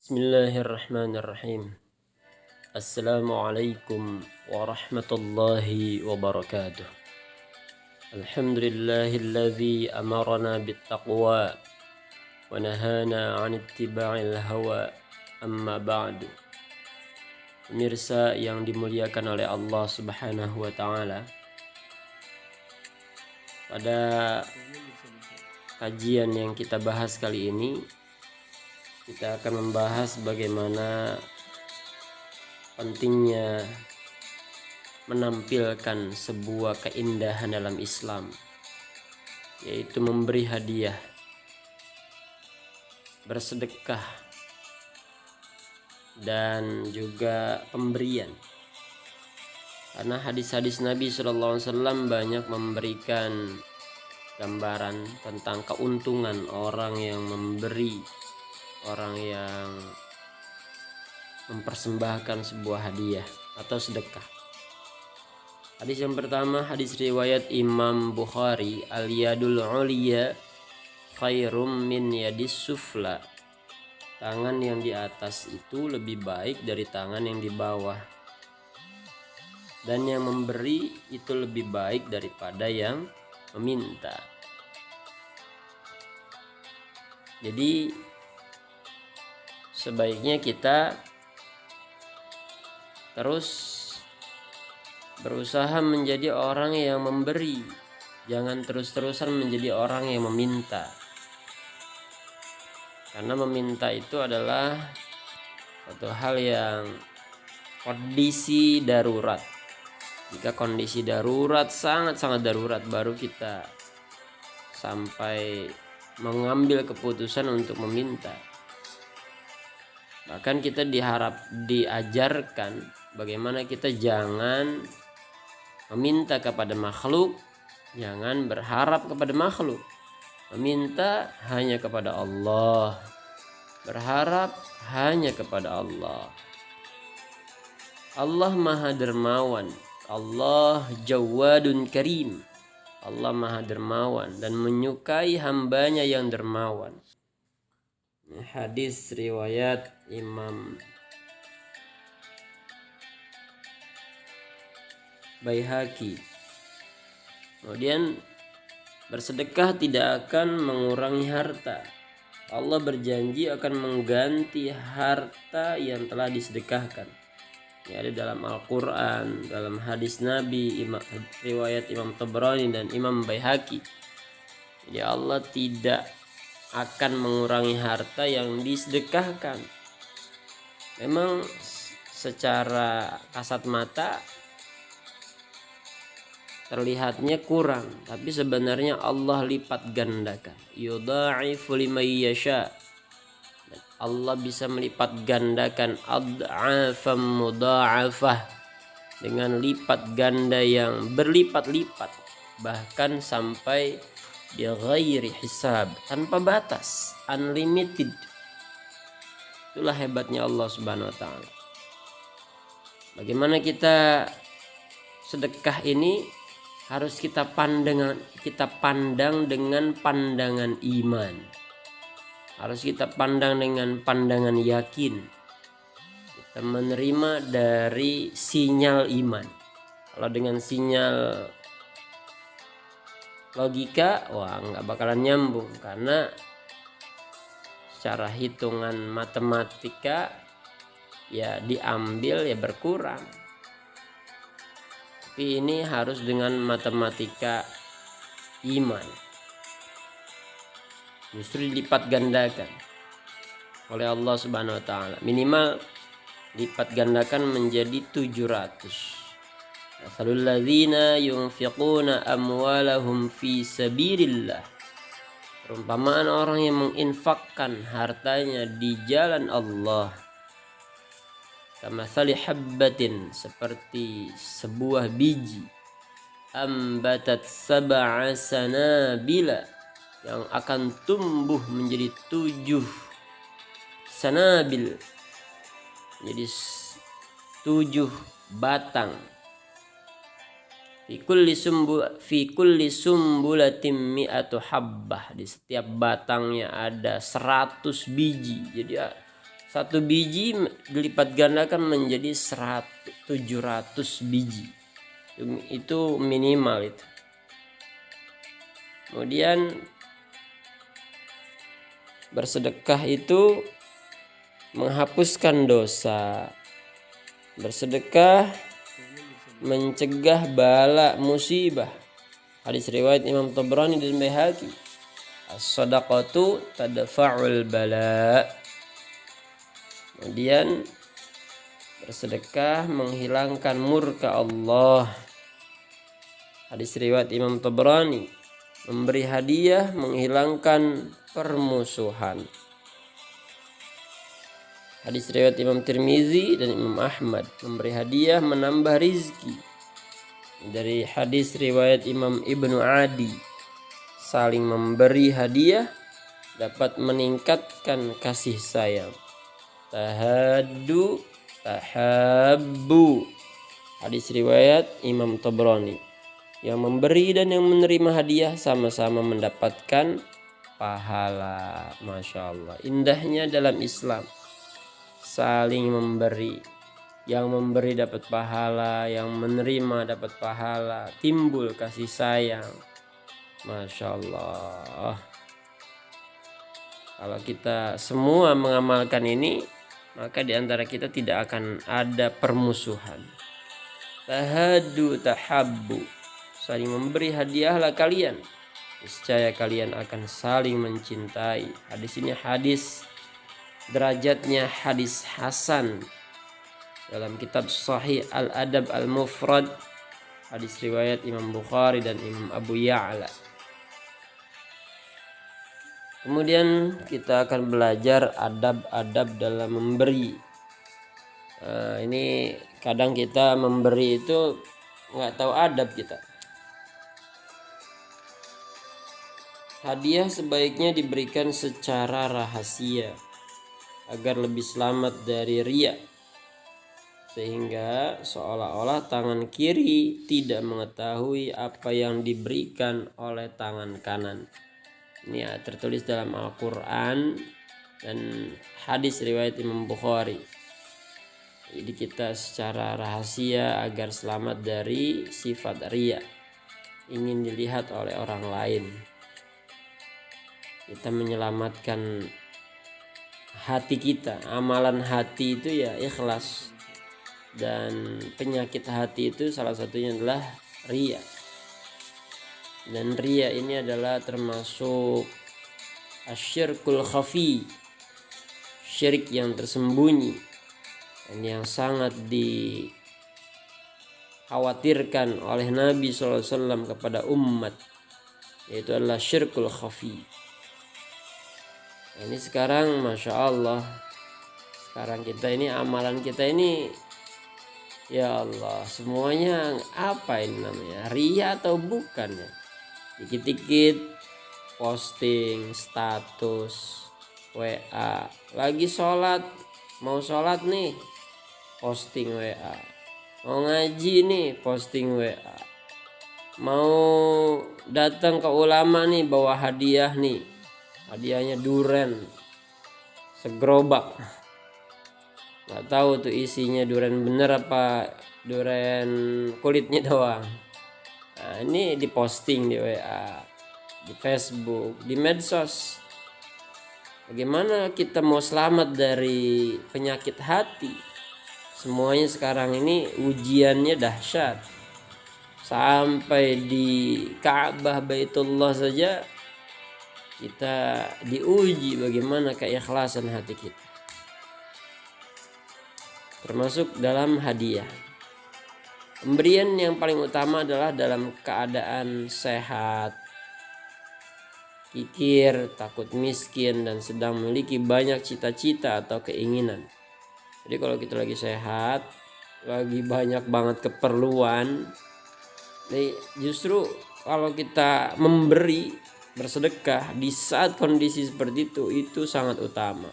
Bismillahirrahmanirrahim. Assalamualaikum warahmatullahi wabarakatuh. Alhamdulillahilladzi amarana bittaqwa wa nahana 'an ittiba'il hawa. Amma ba'du. Pemirsa yang dimuliakan oleh Allah Subhanahu wa taala. Pada kajian yang kita bahas kali ini, kita akan membahas bagaimana pentingnya menampilkan sebuah keindahan dalam Islam, yaitu memberi hadiah, bersedekah, dan juga pemberian. Karena hadis-hadis Nabi SAW banyak memberikan gambaran tentang keuntungan orang yang memberi, orang yang mempersembahkan sebuah hadiah atau sedekah. Hadis yang pertama, hadis riwayat Imam Bukhari, al-yadul ulya khairum min yadis sufla. Tangan yang di atas itu lebih baik dari tangan yang di bawah, dan yang memberi itu lebih baik daripada yang meminta. Jadi sebaiknya kita terus berusaha menjadi orang yang memberi, jangan terus-terusan menjadi orang yang meminta. Karena meminta itu adalah suatu hal yang kondisi darurat. Jika kondisi darurat, sangat-sangat darurat, baru kita sampai mengambil keputusan untuk meminta. Bahkan kita diajarkan bagaimana kita jangan meminta kepada makhluk, jangan berharap kepada makhluk. Meminta hanya kepada Allah, berharap hanya kepada Allah. Allah Maha Dermawan, Allah Jawadun Karim. Allah Maha Dermawan dan menyukai hambanya yang dermawan. Hadis riwayat Imam Baihaqi. Kemudian, bersedekah tidak akan mengurangi harta. Allah berjanji akan mengganti harta yang telah disedekahkan. Ini ada dalam Al-Quran, dalam hadis Nabi, riwayat Imam Tabrani dan Imam Baihaqi. Jadi Allah tidak akan mengurangi harta yang disedekahkan. Memang secara kasat mata terlihatnya kurang, tapi sebenarnya Allah lipat gandakan. Yudha'ifu liman yasha. Allah bisa melipat gandakan ad'afam mudha'afah, dengan lipat ganda yang berlipat-lipat, bahkan sampai bighairi hisab, tanpa batas, unlimited. Itulah hebatnya Allah Subhanahu wa taala. Bagaimana kita sedekah ini harus kita pandang dengan pandangan iman. Harus kita pandang dengan pandangan yakin. Kita menerima dari sinyal iman. Kalau dengan sinyal logika, wah nggak bakalan nyambung, karena secara hitungan matematika ya diambil ya berkurang. Tapi ini harus dengan matematika iman, justru dilipat gandakan oleh Allah Subhanahu wa taala. Minimal lipat gandakan menjadi 700. Masalul ladzina yunfiquna amwalahum fi sabilillah. Perumpamaan orang yang menginfakkan hartanya di jalan Allah. Kamatsali habbatin, seperti sebuah biji, ambatat sab'a sanabila, yang akan tumbuh menjadi 7 sanabil, jadi 7 batang. Fi kulli sumbulatin mi'atu habbah, di setiap batangnya ada 100 biji. Jadi Satu biji dilipat gandakan menjadi 700 biji. Itu minimal itu. Kemudian bersedekah itu menghapuskan dosa. Bersedekah mencegah bala musibah. Hadis riwayat Imam Tabrani dan Baihaqi. As-sadaqatu tadfa'ul bala. Kemudian bersedekah menghilangkan murka Allah. Hadis riwayat Imam Tabrani. Memberi hadiah menghilangkan permusuhan. Hadis riwayat Imam Tirmizi dan Imam Ahmad. Memberi hadiah menambah rizki. Dari hadis riwayat Imam Ibnu Adi, saling memberi hadiah dapat meningkatkan kasih sayang. Tahaddu tahabbu. Hadis riwayat Imam Tabrani. Yang memberi dan yang menerima hadiah sama-sama mendapatkan pahala. Masya Allah, indahnya dalam Islam saling memberi. Yang memberi dapat pahala, yang menerima dapat pahala, timbul kasih sayang. Masya Allah. Kalau kita semua mengamalkan ini, maka di antara kita tidak akan ada permusuhan. Tahaddu tahabbu. Saling memberi hadiahlah kalian, niscaya kalian akan saling mencintai. Hadis ini hadis derajatnya hadis hasan dalam kitab Sahih Al-Adab Al-Mufrad, hadis riwayat Imam Bukhari dan Imam Abu Ya'la. Kemudian kita akan belajar adab-adab dalam memberi. Ini kadang kita memberi itu nggak tahu adab kita. Hadiah sebaiknya diberikan secara rahasia agar lebih selamat dari riya, sehingga seolah-olah tangan kiri tidak mengetahui apa yang diberikan oleh tangan kanan. Ini tertulis dalam Al-Quran dan hadis riwayat Imam Bukhari. Jadi kita secara rahasia agar selamat dari sifat riya, ingin dilihat oleh orang lain. Kita menyelamatkan hati kita. Amalan hati itu ya ikhlas. Dan penyakit hati itu salah satunya adalah riya. Dan riya ini adalah termasuk asyirkul khafi, syirik yang tersembunyi dan yang sangat dikhawatirkan oleh Nabi SAW kepada umat, yaitu adalah syirkul khafi. Ini sekarang Masya Allah, sekarang kita ini amalan kita ini, ya Allah, semuanya apa ini namanya, riya atau bukan ya? Dikit-dikit posting status WA, lagi sholat, mau sholat nih posting WA, mau ngaji nih posting WA, mau datang ke ulama nih bawa hadiah nih, hadiahnya duren segerobak, nggak tahu tuh isinya duren bener apa duren kulitnya doang. Nah, ini diposting di WA, di Facebook, di medsos. Bagaimana kita mau selamat dari penyakit hati? Semuanya sekarang ini ujiannya dahsyat. Sampai di Ka'bah Baitullah saja kita diuji bagaimana keikhlasan hati kita, termasuk dalam hadiah. Pemberian yang paling utama adalah dalam keadaan sehat, kikir, takut miskin, dan sedang memiliki banyak cita-cita atau keinginan. Jadi kalau kita lagi sehat, lagi banyak banget keperluan, justru kalau kita memberi, bersedekah di saat kondisi seperti itu sangat utama.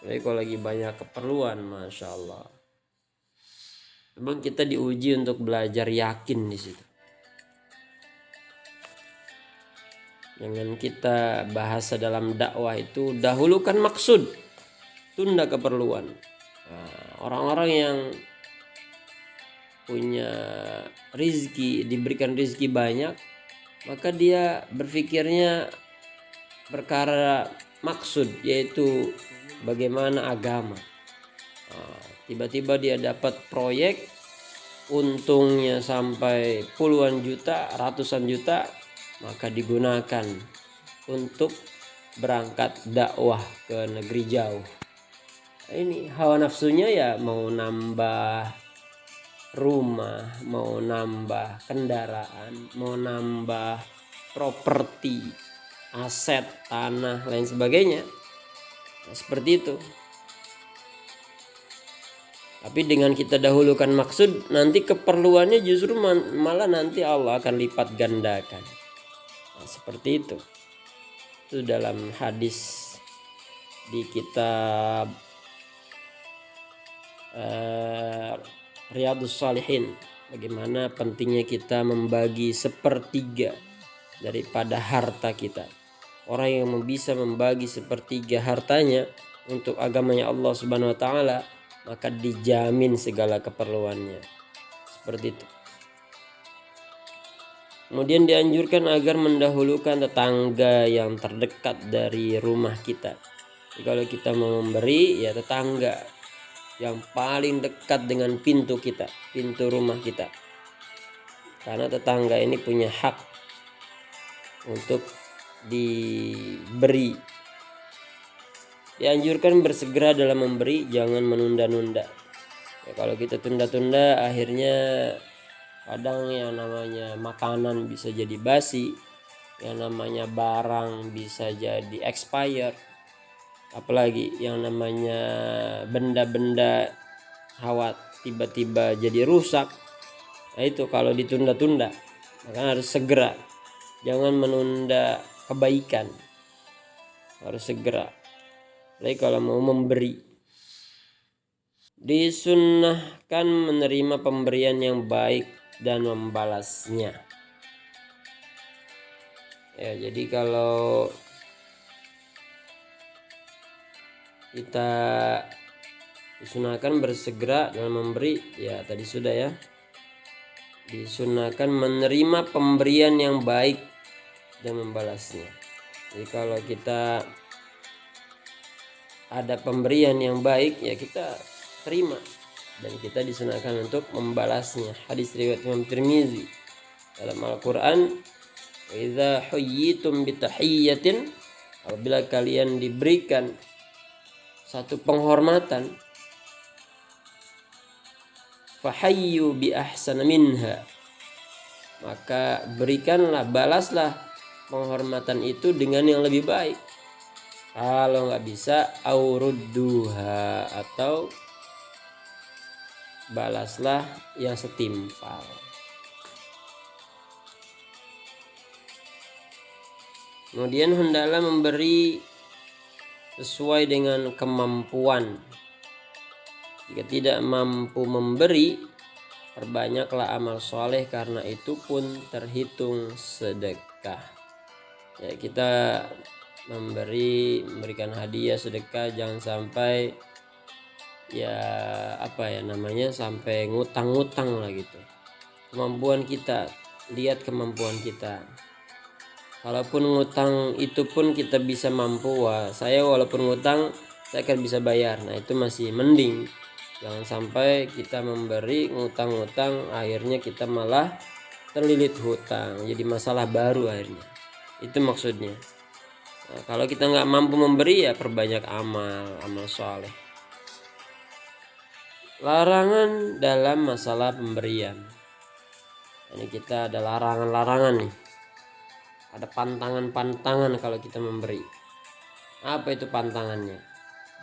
Jadi kalau lagi banyak keperluan, Masya Allah, memang kita diuji untuk belajar yakin di situ. Jangan kita bahasa dalam dakwah itu dahulukan maksud. tunda keperluan. Orang-orang yang punya rizki, diberikan rizki banyak, maka dia berpikirnya perkara maksud, yaitu bagaimana agama. Tiba-tiba dia dapat proyek, untungnya sampai puluhan juta, ratusan juta, maka digunakan untuk berangkat dakwah ke negeri jauh. Ini hawa nafsunya ya, mau nambah rumah, mau nambah kendaraan, mau nambah properti, aset, tanah, lain sebagainya. Seperti itu. Tapi dengan kita dahulukan maksud, nanti keperluannya justru malah nanti Allah akan lipat gandakan. Seperti itu. Itu dalam hadis di kitab Riyadhus Shalihin, bagaimana pentingnya kita membagi sepertiga daripada harta kita. Orang yang bisa membagi sepertiga hartanya untuk agamanya Allah Subhanahu wa taala, maka dijamin segala keperluannya. Seperti itu. Kemudian dianjurkan agar mendahulukan tetangga yang terdekat dari rumah kita. Jadi kalau kita mau memberi, ya tetangga yang paling dekat dengan pintu kita, pintu rumah kita. Karena tetangga ini punya hak untuk diberi. Dianjurkan bersegera dalam memberi, jangan menunda-nunda. Ya, kalau kita tunda-tunda, akhirnya kadang yang namanya makanan bisa jadi basi, yang namanya barang bisa jadi expired, apalagi yang namanya benda-benda tiba-tiba jadi rusak. Nah itu kalau ditunda-tunda, maka harus segera, jangan menunda kebaikan, harus segera. Apalagi kalau mau memberi. Disunnahkan menerima pemberian yang baik dan membalasnya. Ya, jadi kalau kita disunahkan bersegera dalam memberi, ya tadi sudah ya, disunahkan menerima pemberian yang baik dan membalasnya. Jadi kalau kita ada pemberian yang baik, ya kita terima, dan kita disunahkan untuk membalasnya. Hadis riwayat Imam Tirmizi dalam Al-Quran, wa idza huyyitum bitahiyyatin, apabila kalian diberikan satu penghormatan, fahayyu bi ahsana minha, maka berikanlah, balaslah penghormatan itu dengan yang lebih baik. Kalau nggak bisa, aurudduha, atau balaslah yang setimpal. Kemudian hendaklah memberi sesuai dengan kemampuan. Jika tidak mampu memberi, perbanyaklah amal soleh, karena itu pun terhitung sedekah. Ya, kita memberikan hadiah, sedekah, jangan sampai sampai ngutang-ngutang lah gitu. Kemampuan kita, lihat kemampuan kita. Kalaupun ngutang itu pun kita bisa mampu, saya walaupun ngutang saya akan bisa bayar, nah itu masih mending. Jangan sampai kita memberi ngutang-ngutang, akhirnya kita malah terlilit hutang, jadi masalah baru akhirnya. Itu maksudnya. Nah, kalau kita nggak mampu memberi, ya perbanyak amal soleh. Larangan dalam masalah pemberian. Ini kita ada larangan-larangan nih. Ada pantangan-pantangan kalau kita memberi. Apa itu pantangannya?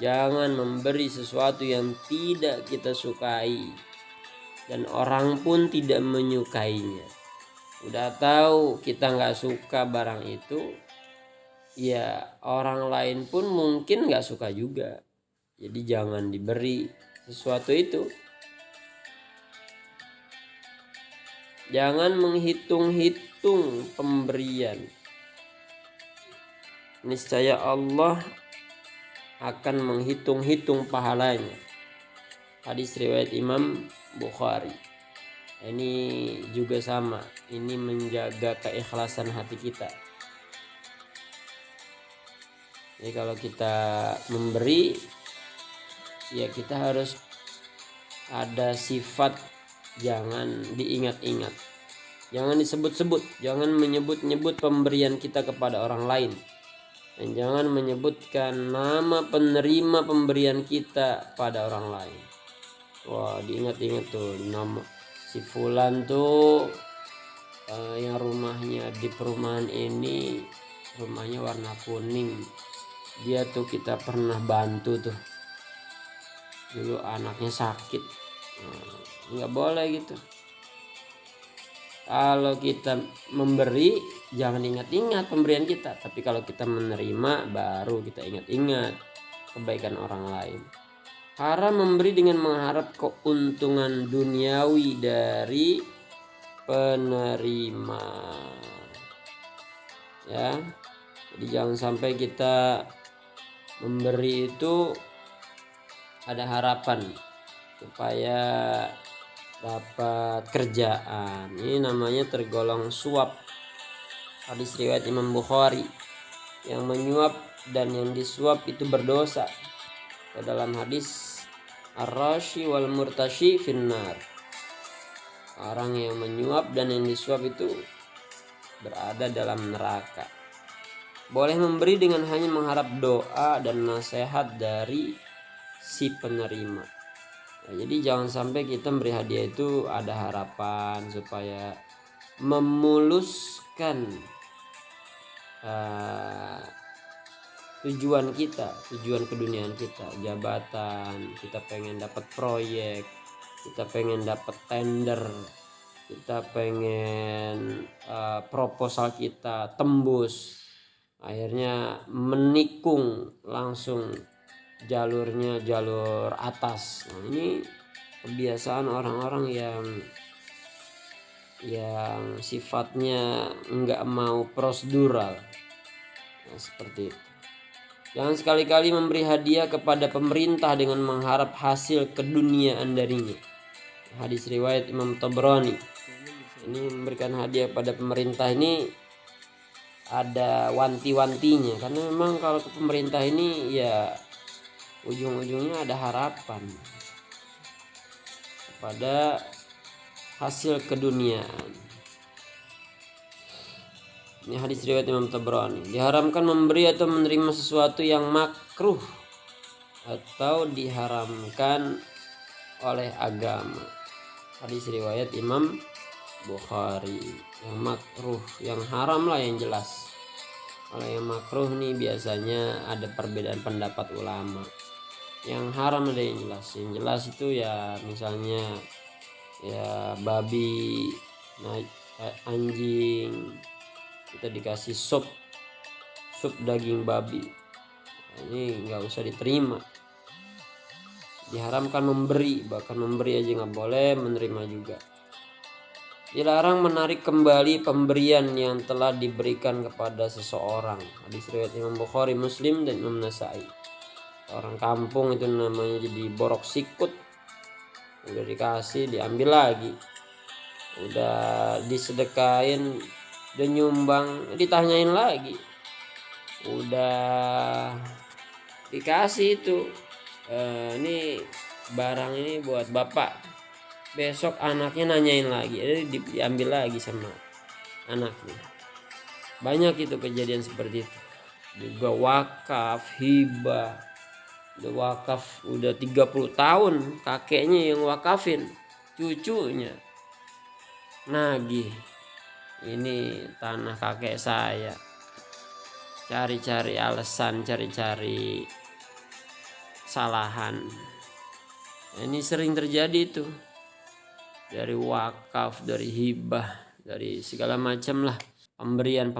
Jangan memberi sesuatu yang tidak kita sukai dan orang pun tidak menyukainya. Udah tahu kita nggak suka barang itu, ya orang lain pun mungkin nggak suka juga. Jadi jangan diberi sesuatu itu. Jangan menghitung-hitung pemberian. Niscaya Allah akan menghitung-hitung pahalanya. Hadis riwayat Imam Bukhari. Ini juga sama, ini menjaga keikhlasan hati kita. Jadi kalau kita memberi, ya kita harus ada sifat jangan diingat-ingat, jangan disebut-sebut, jangan menyebut-nyebut pemberian kita kepada orang lain, dan jangan menyebutkan nama penerima pemberian kita pada orang lain. Wah, diingat-ingat tuh nama si fulan tuh yang rumahnya di perumahan ini, rumahnya warna kuning, dia tuh kita pernah bantu tuh dulu anaknya sakit. Nggak boleh gitu. Kalau kita memberi jangan ingat-ingat pemberian kita, tapi kalau kita menerima baru kita ingat-ingat kebaikan orang lain. Haram memberi dengan mengharap keuntungan duniawi dari penerima, ya. Jadi jangan sampai kita memberi itu ada harapan supaya dapat kerjaan. Ini namanya tergolong suap. Hadis riwayat Imam Bukhari. Yang menyuap dan yang disuap itu berdosa. Dalam hadis ar-rashi wal murtashi finnar. Orang yang menyuap dan yang disuap itu berada dalam neraka. Boleh memberi dengan hanya mengharap doa dan nasihat dari si penerima. Nah, jadi jangan sampai kita beri hadiah itu ada harapan supaya memuluskan tujuan kita, tujuan keduniaan kita, jabatan, kita pengen dapat proyek, kita pengen dapat tender, kita pengen proposal kita tembus, akhirnya menikung langsung jalurnya jalur atas. Nah, ini kebiasaan orang-orang yang sifatnya nggak mau prosedural. Nah, seperti itu. Jangan sekali-kali memberi hadiah kepada pemerintah dengan mengharap hasil keduniaan darinya. Hadis riwayat Imam Tabrani. Ini memberikan hadiah pada pemerintah ini ada wanti-wantinya, karena memang kalau ke pemerintah ini ya ujung-ujungnya ada harapan pada hasil keduniaan. Ini hadis riwayat Imam Tabrani. Diharamkan memberi atau menerima sesuatu yang makruh atau diharamkan oleh agama. Hadis riwayat Imam Bukhari. Yang makruh, yang haram lah yang jelas. Kalau yang makruh nih biasanya ada perbedaan pendapat ulama. Yang haram ada yang jelas. Yang jelas itu ya misalnya ya babi, anjing, kita dikasih sup daging babi, ini nggak usah diterima. Diharamkan memberi, bahkan memberi aja nggak boleh, menerima juga. Dilarang menarik kembali pemberian yang telah diberikan kepada seseorang. Hadis riwayat Imam Bukhari, Muslim, dan Imam Nasai. Orang kampung itu namanya jadi borok sikut, udah dikasih diambil lagi, udah disedekain, udah nyumbang ditanyain lagi, udah dikasih itu ini barang ini buat bapak, besok anaknya nanyain lagi, jadi diambil lagi sama anaknya. Banyak itu kejadian seperti itu. Juga wakaf, hibah, udah wakaf udah 30 tahun kakeknya yang wakafin, cucunya nagih, ini tanah kakek saya, cari-cari alasan, cari-cari kesalahan. Ini sering terjadi itu, dari wakaf, dari hibah, dari segala macam lah pemberian.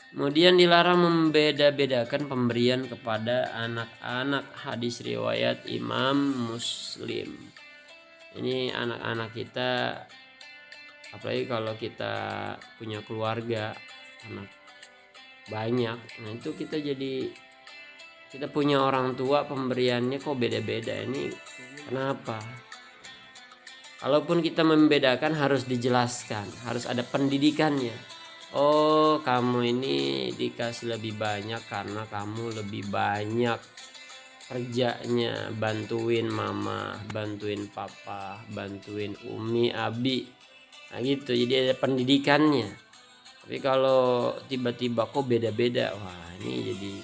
Kemudian dilarang membeda-bedakan pemberian kepada anak-anak. Hadis riwayat Imam Muslim. Ini anak-anak kita, apalagi kalau kita punya keluarga, anak banyak, nah itu kita jadi kita punya orang tua pemberiannya kok beda-beda, ini kenapa? Kalaupun kita membedakan harus dijelaskan, harus ada pendidikannya. Oh, kamu ini dikasih lebih banyak karena kamu lebih banyak kerjanya, bantuin mama, bantuin papa, bantuin umi, abi. Nah gitu, jadi ada pendidikannya. Tapi kalau tiba-tiba kok beda-beda, wah ini jadi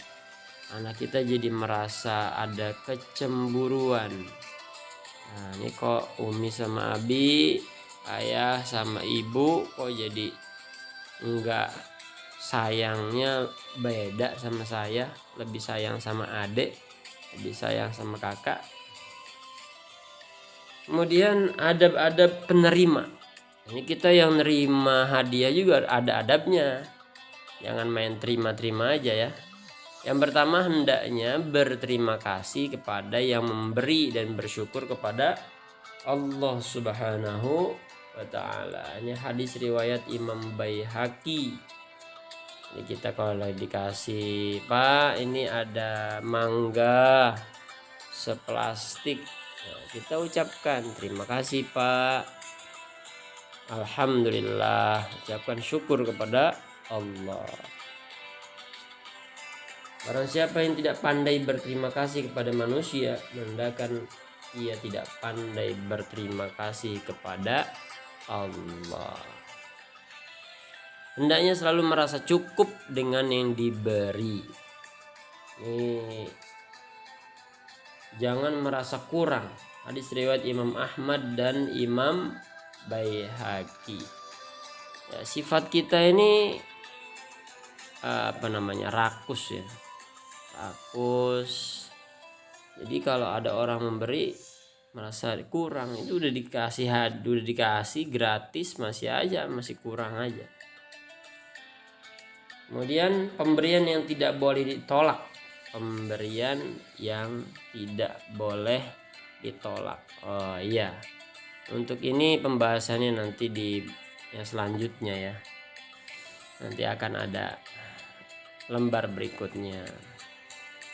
anak kita jadi merasa ada kecemburuan. Nah ini kok umi sama abi, ayah sama ibu kok jadi enggak, sayangnya beda sama saya, lebih sayang sama adik, lebih sayang sama kakak. Kemudian adab-adab penerima. Ini kita yang nerima hadiah juga ada adabnya, jangan main terima-terima aja ya. Yang pertama, hendaknya berterima kasih kepada yang memberi dan bersyukur kepada Allah Subhanahu wa ta'ala. Ini hadis riwayat Imam Baihaqi. Ini kita kalau dikasih, Pak ini ada mangga seplastik, nah, kita ucapkan terima kasih Pak, alhamdulillah, ucapkan syukur kepada Allah. Barang siapa yang tidak pandai berterima kasih kepada manusia, menandakan ia tidak pandai berterima kasih kepada Allah. Hendaknya selalu merasa cukup dengan yang diberi. Nih, jangan merasa kurang. Hadis riwayat Imam Ahmad dan Imam Baihaqi. Ya, sifat kita ini rakus ya. Rakus. Jadi kalau ada orang memberi merasa kurang, itu udah dikasih gratis masih kurang aja. Kemudian pemberian yang tidak boleh ditolak. Pemberian yang tidak boleh ditolak. Oh iya. Untuk ini pembahasannya nanti di yang selanjutnya ya. Nanti akan ada lembar berikutnya.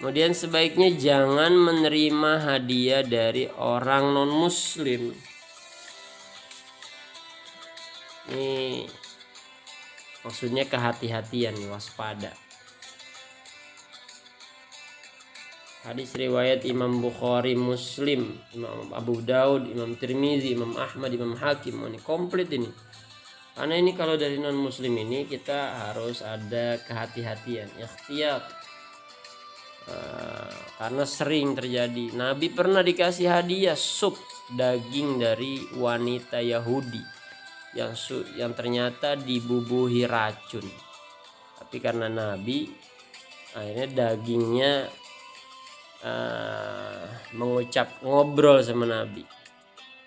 Kemudian sebaiknya jangan menerima hadiah dari orang non-muslim. Ini maksudnya kehati-hatian, waspada. Hadis riwayat Imam Bukhari, Muslim, Imam Abu Daud, Imam Tirmizi, Imam Ahmad, Imam Hakim. Ini komplit ini. Karena ini kalau dari non-muslim ini kita harus ada kehati-hatian, ikhtiyat. Karena sering terjadi. Nabi pernah dikasih hadiah sup daging dari wanita Yahudi yang ternyata dibubuhi racun. Tapi karena Nabi akhirnya dagingnya ngobrol sama Nabi.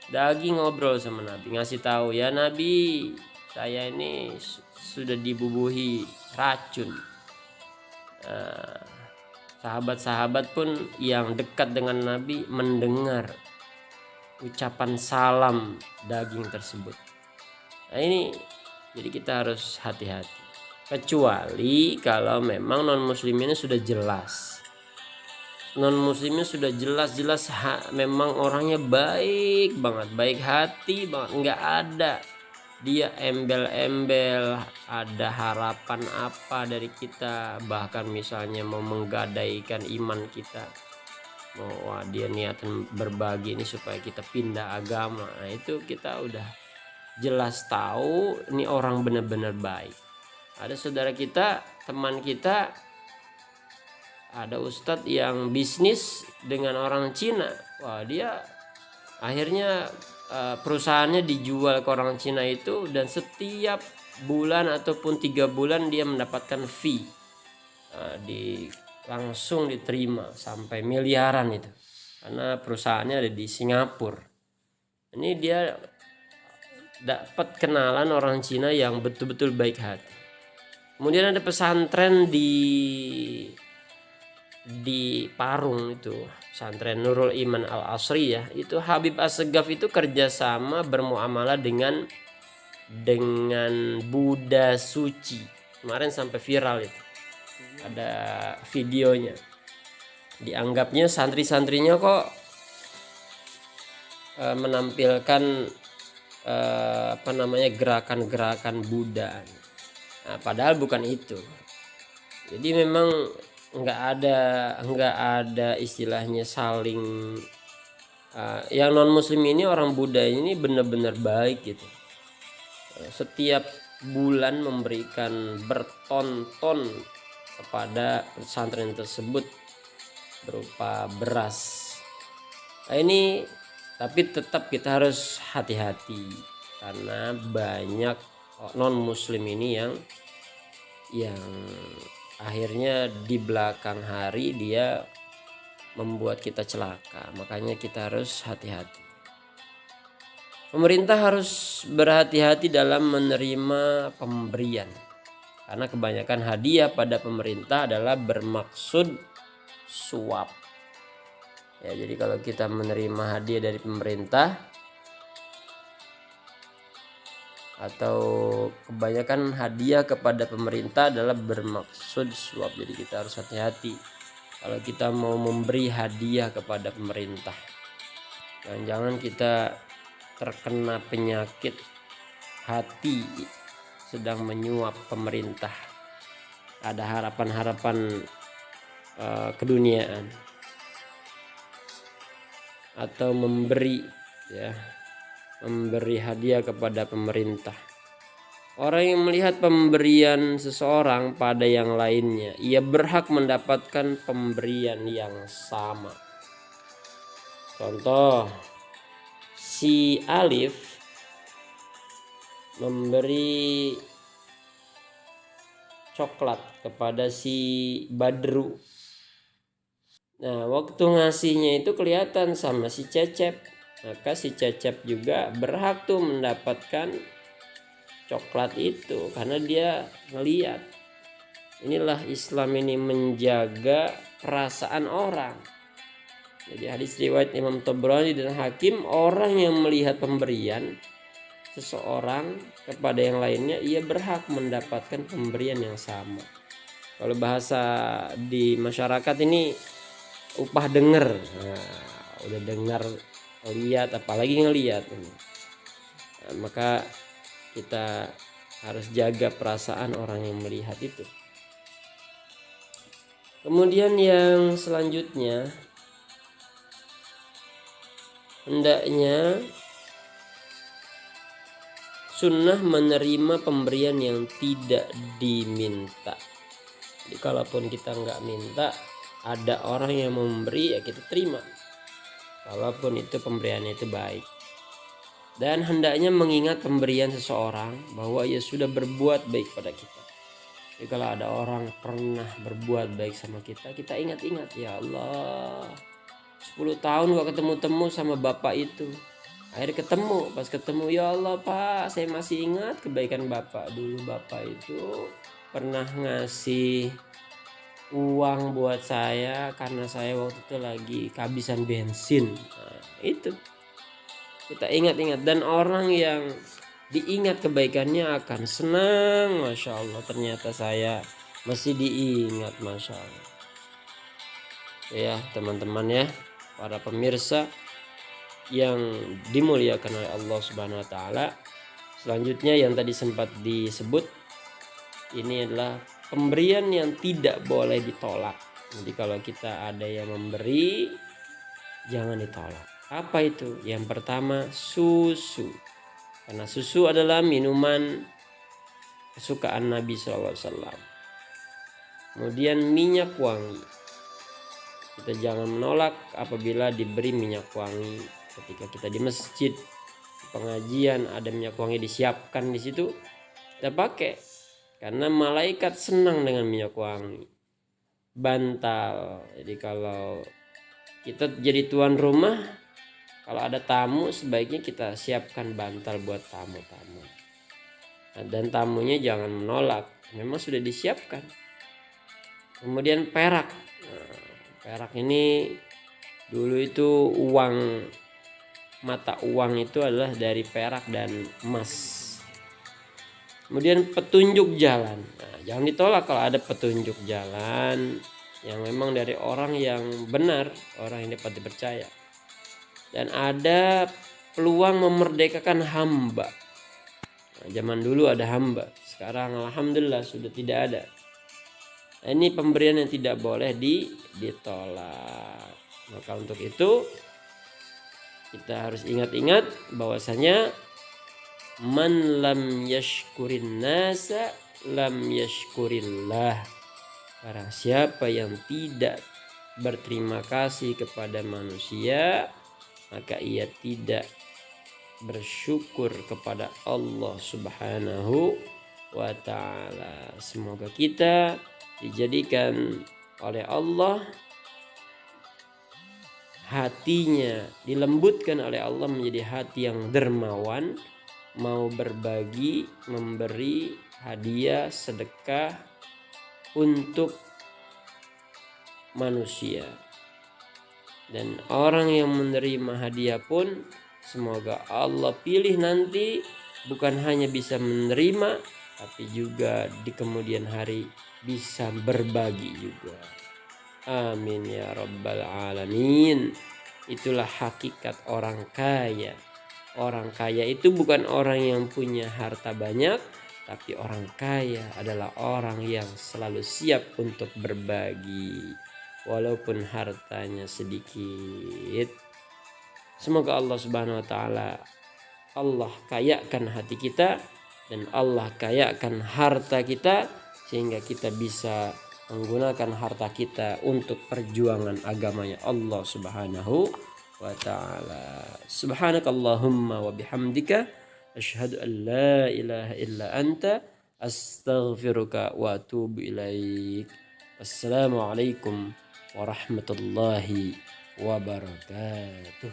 Daging ngobrol sama Nabi, ngasih tahu, ya Nabi, saya ini sudah dibubuhi racun. Sahabat-sahabat pun yang dekat dengan Nabi mendengar ucapan salam daging tersebut. Nah ini jadi kita harus hati-hati. Kecuali kalau memang non-muslim ini sudah jelas. Non-muslimnya sudah jelas memang orangnya baik banget, baik hati banget, nggak ada dia embel-embel ada harapan apa dari kita, bahkan misalnya mau menggadaikan iman kita, wah dia niatan berbagi ini supaya kita pindah agama. Nah itu kita udah jelas tahu ini orang benar-benar baik. Ada saudara kita, teman kita, ada ustadz yang bisnis dengan orang Cina. Wah dia akhirnya perusahaannya dijual ke orang Cina itu, dan setiap bulan ataupun 3 bulan dia mendapatkan fee, langsung diterima sampai miliaran itu, karena perusahaannya ada di Singapura. Ini dia dapat kenalan orang Cina yang betul-betul baik hati. Kemudian ada pesantren di Parung itu, pesantren Nurul Iman Al Asriyah, itu Habib Assegaf itu kerjasama bermuamalah dengan Buddha suci. Kemarin sampai viral itu, ada videonya. Dianggapnya santri-santrinya kok menampilkan gerakan-gerakan Buddha. Nah, padahal bukan itu. Jadi memang nggak ada istilahnya saling yang non muslim ini, orang Buddha ini benar-benar baik gitu. Setiap bulan memberikan berton-ton kepada pesantren tersebut berupa beras. Nah, ini tapi tetap kita harus hati-hati karena banyak non muslim ini yang akhirnya di belakang hari dia membuat kita celaka. Makanya kita harus hati-hati. Pemerintah harus berhati-hati dalam menerima pemberian, karena kebanyakan hadiah pada pemerintah adalah bermaksud suap. Ya, jadi kalau kita menerima hadiah dari pemerintah atau kebanyakan hadiah kepada pemerintah adalah bermaksud suap. Jadi kita harus hati-hati kalau kita mau memberi hadiah kepada pemerintah. Jangan kita terkena penyakit hati sedang menyuap pemerintah, ada harapan-harapan keduniaan atau memberi hadiah kepada pemerintah. Orang yang melihat pemberian seseorang pada yang lainnya, ia berhak mendapatkan pemberian yang sama. Contoh, si Alif memberi coklat kepada si Badru. Nah, waktu ngasihnya itu kelihatan sama si Cecep, maka si Cecep juga berhak tuh mendapatkan coklat itu karena dia ngeliat. Inilah Islam ini menjaga perasaan orang. Jadi hadis riwayat Imam Tabrani dan Hakim, orang yang melihat pemberian seseorang kepada yang lainnya, ia berhak mendapatkan pemberian yang sama. Kalau bahasa di masyarakat ini upah denger. Nah, udah dengar, lihat, apalagi ngelihat. Nah, maka kita harus jaga perasaan orang yang melihat itu. Kemudian yang selanjutnya, hendaknya sunnah menerima pemberian yang tidak diminta. Jadi kalaupun kita nggak minta, ada orang yang memberi, ya kita terima. Kalaupun itu pemberiannya itu baik. Dan hendaknya mengingat pemberian seseorang bahwa ia sudah berbuat baik pada kita. Jadi kalau ada orang pernah berbuat baik sama kita, kita ingat-ingat, ya Allah, 10 tahun gak ketemu-temu sama bapak itu. Akhirnya ketemu, pas ketemu, ya Allah Pak, saya masih ingat kebaikan bapak. Dulu bapak itu pernah ngasih uang buat saya karena saya waktu itu lagi kehabisan bensin. Nah, itu kita ingat-ingat, dan orang yang diingat kebaikannya akan senang. Masya Allah, ternyata saya masih diingat. Masya Allah. Ya teman-teman ya, para pemirsa yang dimuliakan oleh Allah Subhanahu wa taala. Selanjutnya yang tadi sempat disebut, ini adalah pemberian yang tidak boleh ditolak. Jadi kalau kita ada yang memberi, jangan ditolak. Apa itu? Yang pertama, susu. Karena susu adalah minuman kesukaan Nabi SAW. Kemudian minyak wangi. Kita jangan menolak apabila diberi minyak wangi. Ketika kita di masjid, pengajian, ada minyak wangi disiapkan di situ, kita pakai. Karena malaikat senang dengan minyak wangi. Bantal. Jadi kalau kita jadi tuan rumah, kalau ada tamu, sebaiknya kita siapkan bantal buat tamu-tamu. Nah, dan tamunya jangan menolak, memang sudah disiapkan. Kemudian perak. Nah, perak ini dulu itu uang, mata uang itu adalah dari perak dan emas. Kemudian petunjuk jalan. Nah, jangan ditolak kalau ada petunjuk jalan. yang memang dari orang yang benar, orang yang dapat dipercaya. Dan ada peluang memerdekakan hamba. Nah, zaman dulu ada hamba, sekarang alhamdulillah sudah tidak ada. Nah, ini pemberian yang tidak boleh ditolak. Maka untuk itu kita harus ingat-ingat bahwasanya man lam yashkurin nasa lam yashkurillah. Barang siapa yang tidak berterima kasih kepada manusia, maka ia tidak bersyukur kepada Allah Subhanahu wa ta'ala. Semoga kita dijadikan oleh Allah, hatinya dilembutkan oleh Allah menjadi hati yang dermawan, mau berbagi, memberi hadiah, sedekah untuk manusia. Dan orang yang menerima hadiah pun semoga Allah pilih nanti bukan hanya bisa menerima, tapi juga di kemudian hari bisa berbagi juga. Amin ya rabbal alamin. Itulah hakikat orang kaya. Orang kaya itu bukan orang yang punya harta banyak, tapi orang kaya adalah orang yang selalu siap untuk berbagi walaupun hartanya sedikit. Semoga Allah Subhanahu wa taala, Allah kayakan hati kita dan Allah kayakan harta kita sehingga kita bisa menggunakan harta kita untuk perjuangan agamanya Allah Subhanahu wa taala. Subhanakallahumma wa bihamdika asyhadu an la ilaha illa anta astaghfiruka wa atubu ilaik. Assalamualaikum warahmatullahi wabarakatuh.